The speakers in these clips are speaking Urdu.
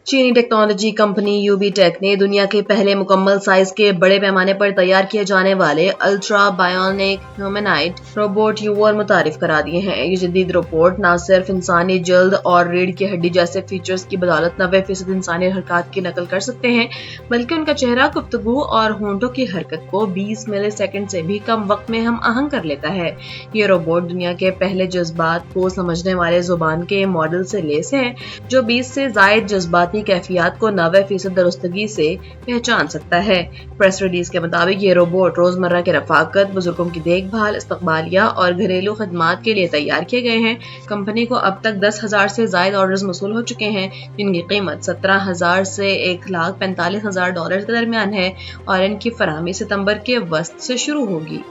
چینی ٹیکنالوجی کمپنی یوبی ٹیک نے دنیا کے پہلے مکمل سائز کے بڑے پیمانے پر تیار کیے جانے والے الٹرا بائونک ہیومنائٹ روبوٹ یوور متعارف کرا دیے ہیں۔ یہ جدید روبوٹ نہ صرف انسانی جلد اور ریڑھ کی ہڈی جیسے فیچرز کی بدولت 90% انسانی حرکات کی نقل کر سکتے ہیں، بلکہ ان کا چہرہ، گفتگو اور ہونٹوں کی حرکت کو 20 ملی سیکنڈ سے بھی کم وقت میں ہم آہنگ کر لیتا ہے۔ یہ روبوٹ دنیا کے پہلے جذبات کو سمجھنے والے زبان کے ماڈل سے لیس ہے، جو 20 سے زائد جذباتی کیفیات کو 90% درستگی سے پہچان سکتا ہے۔ پریس ریلیز کے مطابق یہ روبوٹ روزمرہ کی رفاقت، بزرگوں کی دیکھ بھال، استقبالیہ اور گھریلو خدمات کے لیے تیار کیے گئے ہیں۔ کمپنی کو اب تک 10,000 سے زائد آرڈرز موصول ہو چکے ہیں، جن کی قیمت $17,000 سے $1,45,000 کے درمیان ہے اور ان کی فراہمی ستمبر کے وسط سے شروع ہوگی۔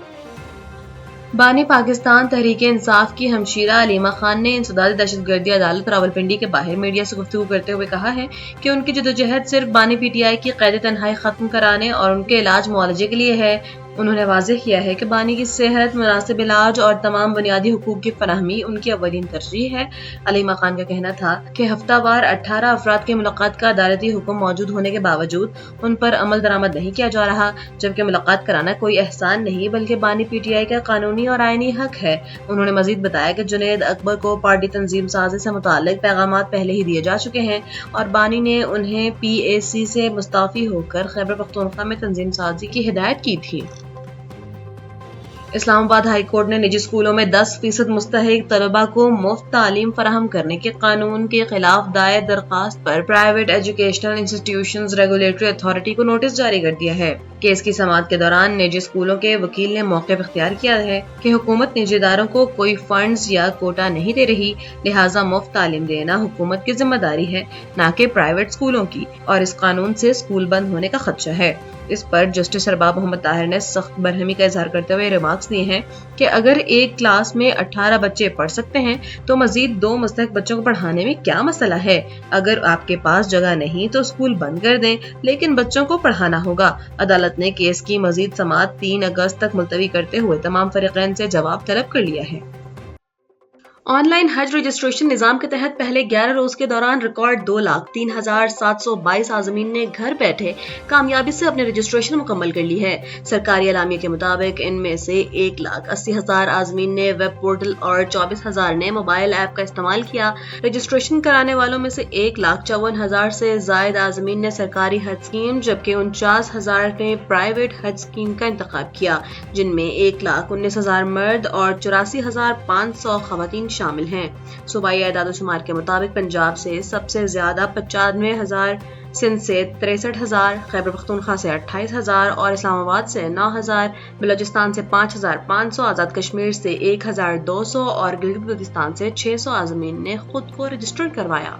بانی پاکستان تحریک انصاف کی ہمشیرہ علیمہ خان نے انسداد دہشت گردی عدالت راولپنڈی کے باہر میڈیا سے گفتگو کرتے ہوئے کہا ہے کہ ان کی جدوجہد صرف بانی پی ٹی آئی کی قید تنہائی ختم کرانے اور ان کے علاج معالجے کے لیے ہے۔ انہوں نے واضح کیا ہے کہ بانی کی صحت، مناسب علاج اور تمام بنیادی حقوق کی فراہمی ان کی اولین ترجیح ہے۔ علیمہ خان کا کہنا تھا کہ ہفتہ وار 18 افراد کے ملاقات کا عدالتی حکم موجود ہونے کے باوجود ان پر عمل درآمد نہیں کیا جا رہا، جبکہ ملاقات کرانا کوئی احسان نہیں بلکہ بانی پی ٹی آئی کا قانونی اور آئینی حق ہے۔ انہوں نے مزید بتایا کہ جنید اکبر کو پارٹی تنظیم سازی سے متعلق پیغامات پہلے ہی دیے جا چکے ہیں اور بانی نے انہیں پی اے سی سے مستعفی ہو کر خیبر پختونخوا میں تنظیم سازی کی ہدایت کی تھی۔ اسلام آباد ہائی کورٹ نے نجی اسکولوں میں 10% مستحق طلباء کو مفت تعلیم فراہم کرنے کے قانون کے خلاف دائر درخواست پر private educational institutions regulatory authority کو نوٹس جاری کر دیا ہے۔ کیس کی سماعت کے دوران نجی اسکولوں کے وکیل نے موقف اختیار کیا ہے کہ حکومت نجی اداروں کو کوئی فنڈز یا کوٹا نہیں دے رہی، لہٰذا مفت تعلیم دینا حکومت کی ذمہ داری ہے، نہ کہ پرائیویٹ اسکولوں کی، اور اس قانون سے اسکول بند ہونے کا خدشہ ہے۔ اس پر جسٹس ارباب محمد طاہر نے سخت برہمی کا اظہار کرتے ہوئے ریمارکس دیے ہیں کہ اگر ایک کلاس میں 18 بچے پڑھ سکتے ہیں تو مزید 2 مستحق بچوں کو پڑھانے میں کیا مسئلہ ہے؟ اگر آپ کے پاس جگہ نہیں تو اسکول بند کر دیں، لیکن بچوں کو پڑھانا ہوگا۔ عدالت نے کیس کی مزید سماعت 3 اگست تک ملتوی کرتے ہوئے تمام فریقین سے جواب طلب کر لیا ہے۔ آن لائن حج رجسٹریشن نظام کے تحت پہلے 11 روز کے دوران ریکارڈ 2,03,722 عازمین نے گھر بیٹھے کامیابی سے اپنے رجسٹریشن مکمل کر لی ہے۔ سرکاری اعلامیے کے مطابق ان میں سے 1,80,000 عازمین نے ویب پورٹل اور 24,000 نے موبائل ایپ کا استعمال کیا۔ رجسٹریشن کرانے والوں میں سے 1,54,000 سے زائد عازمین نے سرکاری حج اسکیم جبکہ 49,000 نے پرائیویٹ حج اسکیم کا انتخاب کیا، جن میں 1,19,000 مرد اور 84,500 خواتین شامل ہیں۔ صوبائی اعداد و شمار کے مطابق پنجاب سے سب سے زیادہ 95,000، سندھ سے 63,000، خیبر پختونخوا سے 28,000 اور اسلام آباد سے 9,000، بلوچستان سے 5,500، آزاد کشمیر سے 1,200 اور گلگت بلتستان سے 600 عازمین نے خود کو رجسٹر کروایا۔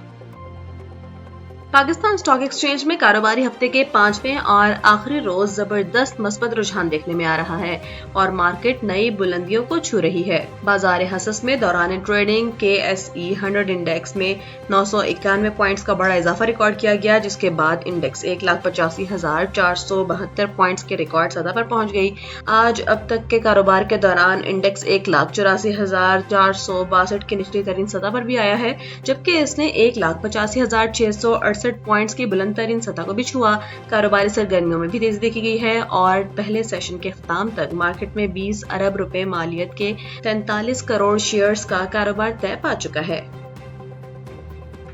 پاکستان اسٹاک ایکسچینج میں کاروباری ہفتے کے 5ویں اور آخری روز زبردست مثبت رجحان دیکھنے میں آ رہا ہے اور مارکیٹ نئی بلندیوں کو چھو رہی ہے۔ بازار حصص میں دوران ٹریڈنگ KSE 100 انڈیکس میں 991 پوائنٹس کا بڑا اضافہ ریکارڈ کیا گیا، جس کے بعد انڈیکس 1,85,472 پوائنٹس کے ریکارڈ سطح پر پہنچ گئی۔ آج اب تک کے کاروبار کے دوران انڈیکس 1,84,462 کی نچلی ترین سطح پر بھی آیا ہے، جبکہ اس نے 1,85,668 پوائنٹس کی بلند ترین سطح کو بھی چھوا۔ کاروباری سرگرمیوں میں بھی تیزی دیکھی گئی ہے اور پہلے سیشن کے اختتام تک مارکیٹ میں 20 ارب روپے مالیت کے 43 کروڑ شیئرز کا کاروبار طے پا چکا ہے۔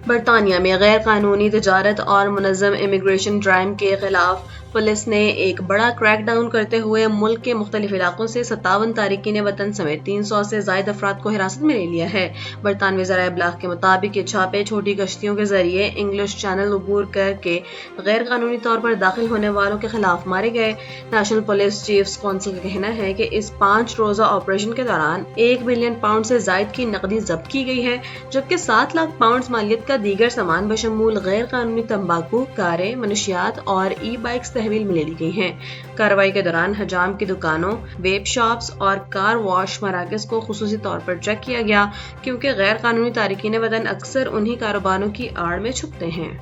برطانیہ میں غیر قانونی تجارت اور منظم امیگریشن جرائم کے خلاف پولیس نے ایک بڑا کریک ڈاؤن کرتے ہوئے ملک کے مختلف علاقوں سے 57 تارکین وطن سمیت 300 سے زائد افراد کو حراست میں لے لیا ہے۔ برطانوی ذرائع ابلاغ کے مطابق یہ چھاپے چھوٹی کشتیوں کے ذریعے انگلش چینل عبور کر کے غیر قانونی طور پر داخل ہونے والوں کے خلاف مارے گئے۔ نیشنل پولیس چیفز کونسل کا کہنا ہے کہ اس 5 روزہ آپریشن کے دوران 1 بلین پاؤنڈ سے زائد کی نقدی ضبط کی گئی ہے، جبکہ 7 لاکھ پاؤنڈز مالیت کا دیگر سامان بشمول غیر قانونی تمباکو، کاریں، منشیات اور ای بائکس تحویل میں لے لی گئی ہیں۔ کارروائی کے دوران حجام کی دکانوں، ویب شاپس اور کار واش مراکز کو خصوصی طور پر چیک کیا گیا، کیونکہ غیر قانونی تارکین وطن اکثر انہی کاروباروں کی آڑ میں چھپتے ہیں۔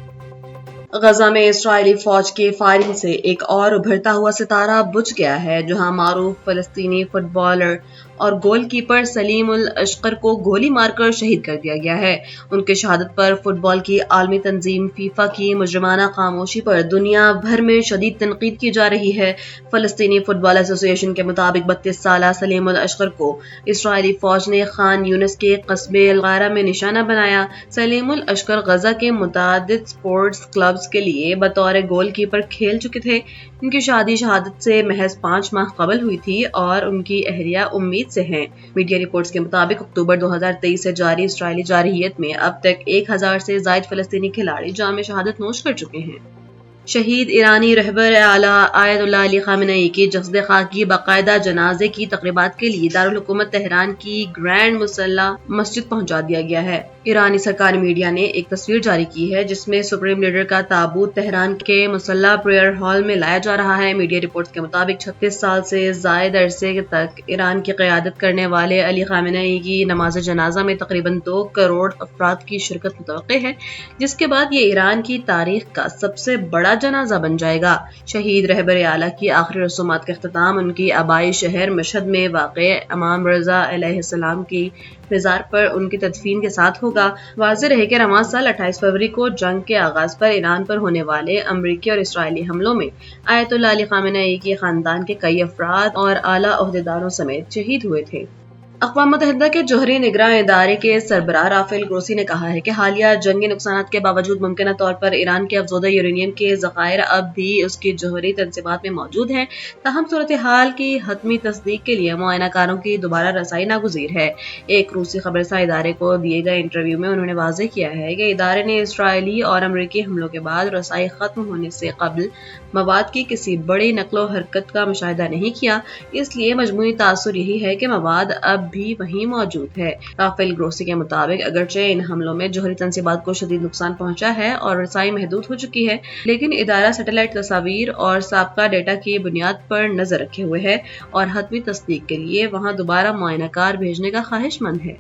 غزہ میں اسرائیلی فوج کے فائرنگ سے ایک اور ابھرتا ہوا ستارہ بجھ گیا ہے، جہاں معروف فلسطینی فٹ بالر اور گول کیپر سلیم الاشقر کو گولی مار کر شہید کر دیا گیا ہے۔ ان کی شہادت پر فٹ بال کی عالمی تنظیم فیفا کی مجرمانہ خاموشی پر دنیا بھر میں شدید تنقید کی جا رہی ہے۔ فلسطینی فٹ بال ایسوسی ایشن کے مطابق 32 سالہ سلیم الاشقر کو اسرائیلی فوج نے خان یونس کے قصبے الغارہ میں نشانہ بنایا۔ سلیم الاشقر غزہ کے متعدد سپورٹس کلبز کے لیے بطور گول کیپر کھیل چکے تھے۔ ان کی شادی شہادت سے محض 5 ماہ قبل ہوئی تھی اور ان کی اہلیہ امید سے ہیں۔ میڈیا رپورٹس کے مطابق اکتوبر 2023 سے جاری اسرائیلی جارحیت میں اب تک 1000 سے زائد فلسطینی کھلاڑی جام شہادت نوش کر چکے ہیں۔ شہید ایرانی رہبر اعلیٰ آیت اللہ علی خامنئی کی جسد خاکی باقاعدہ جنازے کی تقریبات کے لیے دارالحکومت تہران کی گرینڈ مصلی مسجد پہنچا دیا گیا ہے۔ ایرانی سرکاری میڈیا نے ایک تصویر جاری کی ہے جس میں سپریم لیڈر کا تابوت تہران کے مصلی پریئر ہال میں لایا جا رہا ہے۔ میڈیا رپورٹس کے مطابق 36 سال سے زائد عرصے تک ایران کی قیادت کرنے والے علی خامنئی کی نماز جنازہ میں تقریباً 2 کروڑ افراد کی شرکت متوقع ہے، جس کے بعد یہ ایران کی تاریخ کا سب سے بڑا جنازہ بن جائے گا۔ شہید رہبر اعلیٰ کی آخری رسومات کا اختتام ان کی آبائی شہر مشہد میں واقع امام رضا علیہ السلام کی مزار پر ان کی تدفین کے ساتھ ہوگا۔ واضح رہے کہ رواں سال 28 فروری کو جنگ کے آغاز پر ایران پر ہونے والے امریکی اور اسرائیلی حملوں میں آیت اللہ علی خامنئی کے خاندان کے کئی افراد اور اعلیٰ عہدیداروں سمیت شہید ہوئے تھے۔ اقوام متحدہ کے جوہری نگراں ادارے کے سربراہ رافیل گروسی نے کہا ہے کہ حالیہ جنگی نقصانات کے باوجود ممکنہ طور پر ایران کے افزودہ یورینیم کے ذخائر اب بھی اس کی جوہری تنصیبات میں موجود ہیں، تاہم صورتحال کی حتمی تصدیق کے لیے معائنہ کاروں کی دوبارہ رسائی ناگزیر ہے۔ ایک روسی خبرساں ادارے کو دیے گئے انٹرویو میں انہوں نے واضح کیا ہے کہ ادارے نے اسرائیلی اور امریکی حملوں کے بعد رسائی ختم ہونے سے قبل مواد کی کسی بڑی نقل و حرکت کا مشاہدہ نہیں کیا، اس لیے مجموعی تاثر یہی ہے کہ مواد اب بھی وہیں موجود ہے۔ رافیل گروسی کے مطابق اگرچہ ان حملوں میں جوہری تنصیبات کو شدید نقصان پہنچا ہے اور رسائی محدود ہو چکی ہے، لیکن ادارہ سیٹلائٹ تصاویر اور سابقہ ڈیٹا کی بنیاد پر نظر رکھے ہوئے ہے اور حتمی تصدیق کے لیے وہاں دوبارہ معائنہ کار بھیجنے کا خواہش مند ہے۔